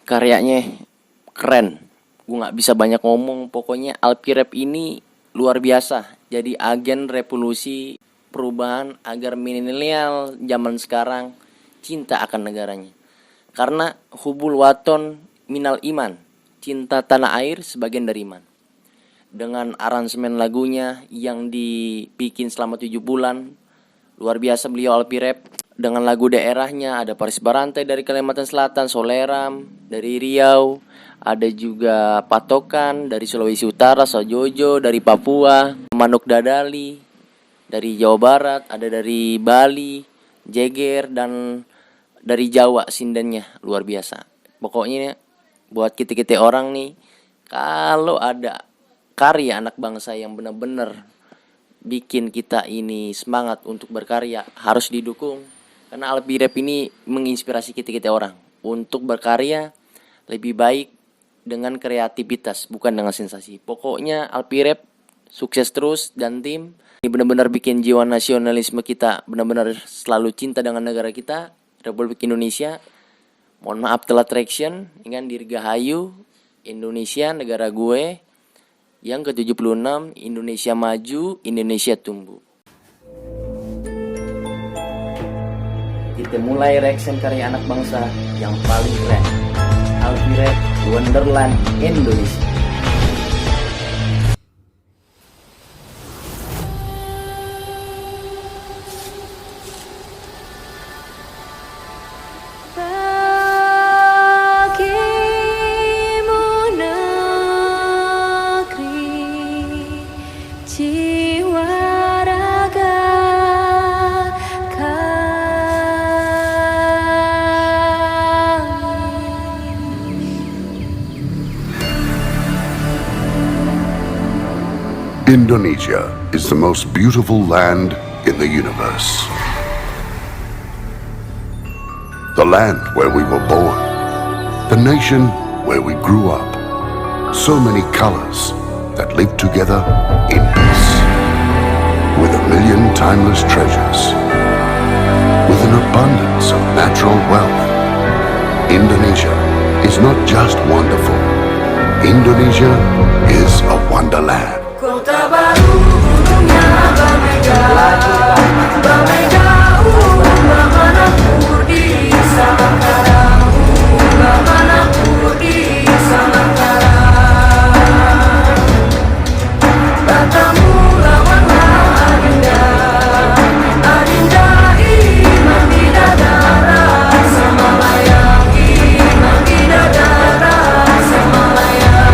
Karyanya keren. Gue nggak bisa banyak ngomong. Pokoknya Alpi Rap ini luar biasa. Jadi agen revolusi perubahan agar milenial zaman sekarang cinta akan negaranya. Karena hubul waton minal iman, cinta tanah air sebagian dari iman. Dengan aransemen lagunya yang dibikin selama 7 bulan, luar biasa beliau Alpi Rap. Dengan lagu daerahnya ada Paris Barantai dari Kalimantan Selatan, Soleram dari Riau, ada juga Patokan dari Sulawesi Utara, Sojojo dari Papua, Manuk Dadali dari Jawa Barat, ada dari Bali, Jeger, dan dari Jawa sindennya luar biasa. Pokoknya buat kita-kita orang nih, kalau ada karya anak bangsa yang benar-benar bikin kita ini semangat untuk berkarya, harus didukung. Karena Alpi Rap ini menginspirasi kita-kita orang untuk berkarya lebih baik dengan kreativitas, bukan dengan sensasi. Pokoknya Alpi Rap sukses terus, dan tim ini benar-benar bikin jiwa nasionalisme kita benar-benar selalu cinta dengan negara kita, Republik Indonesia. Mohon maaf telah traction, ingat Dirgahayu, Indonesia negara gue. Yang ke-76, Indonesia maju, Indonesia tumbuh. Kita mulai reaction karya anak bangsa yang paling keren, Alpi Rap Wonderland Indonesia. Indonesia is the most beautiful land in the universe. The land where we were born. The nation where we grew up. So many colors that live together in peace. With a million timeless treasures. With an abundance of natural wealth. Indonesia is not just wonderful. Indonesia is a wonderland. Kota baru gunungnya bermegah, bermegah, mana putih sama karang, mana putih sama karang. Batamu lawanlah Adinda, Adinda iman bidadara sama layang, iman bidadara sama layang.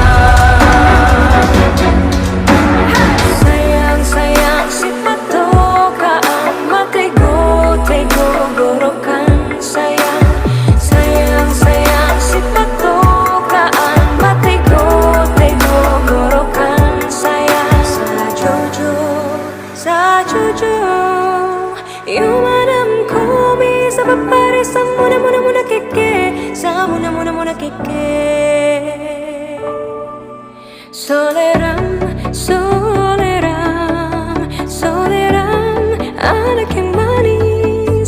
Soleram, soleram, soleram, anak yang manis,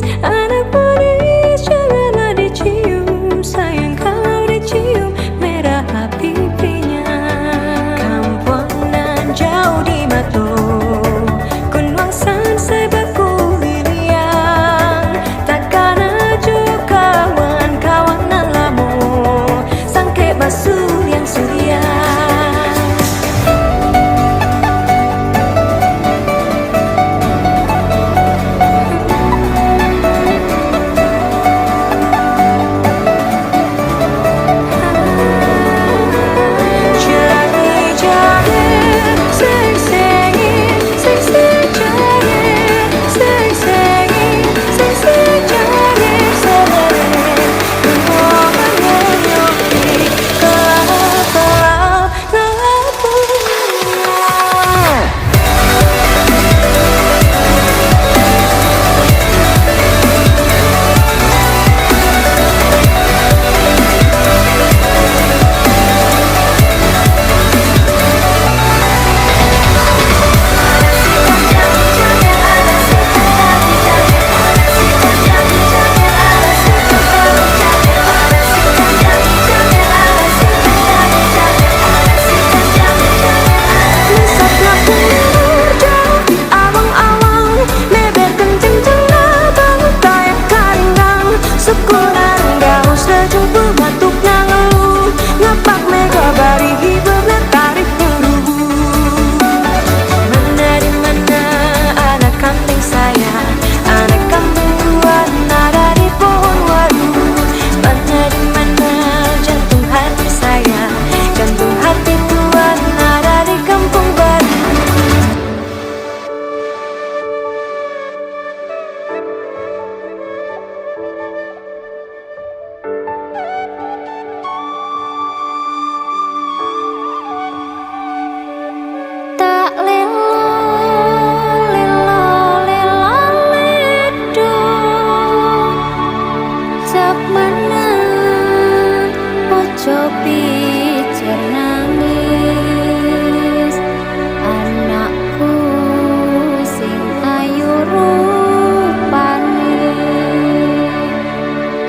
janganlah dicium, sayang kalau dicium, merah pipinya. Kampuangan jauh di Mato, Kunwangsan sebaku lilian, takkan aja kawan-kawanan lamu, sangke basur yang surya. ojo pijer nangis, anakku sing ayu rupane.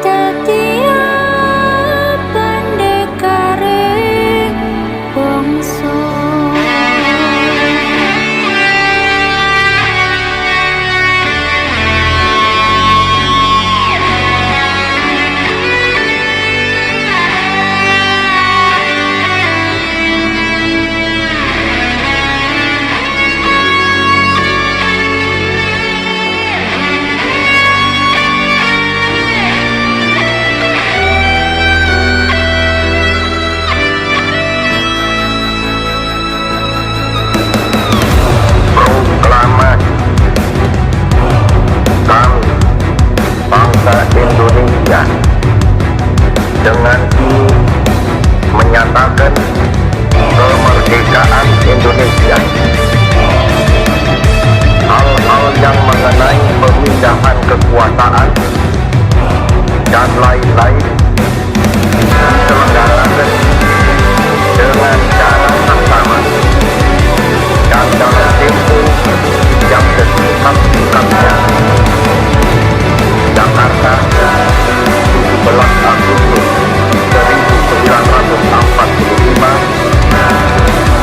Dadi pendekare bangsa. Bangsa Indonesia dengan ini menyatakan kemerdekaan Indonesia. Hal-hal yang mengenai pemindahan kekuasaan dan lain-lain diselenggarakan dengan cara seksama dan dalam tempo yang sesingkat-singkatnya. Jakarta, 17 Agustus 1945,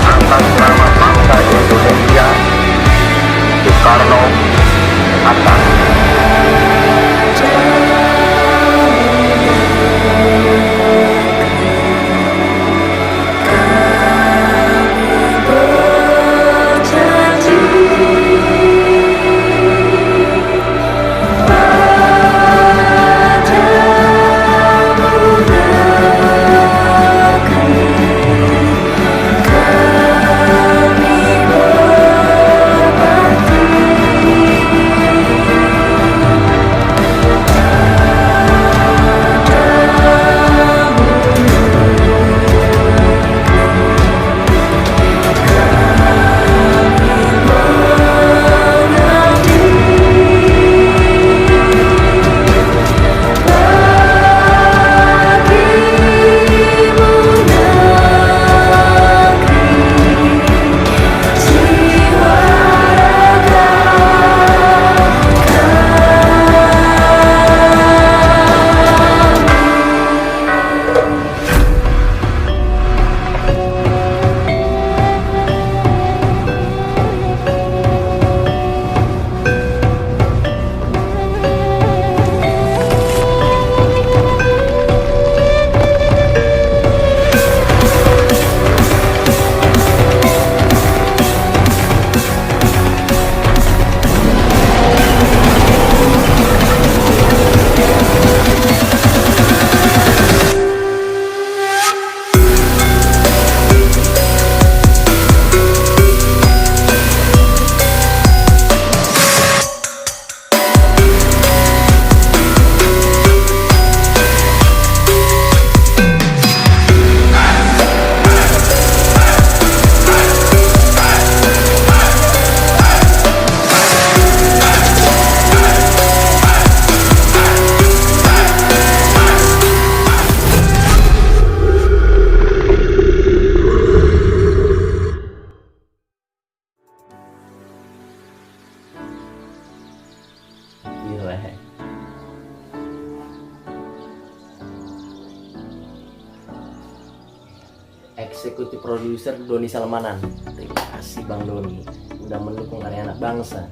atas nama bangsa Indonesia, Soekarno Hatta. Gila. Eksekutif produser Doni Salmanan. Terima kasih Bang Doni udah mendukung karya anak bangsa.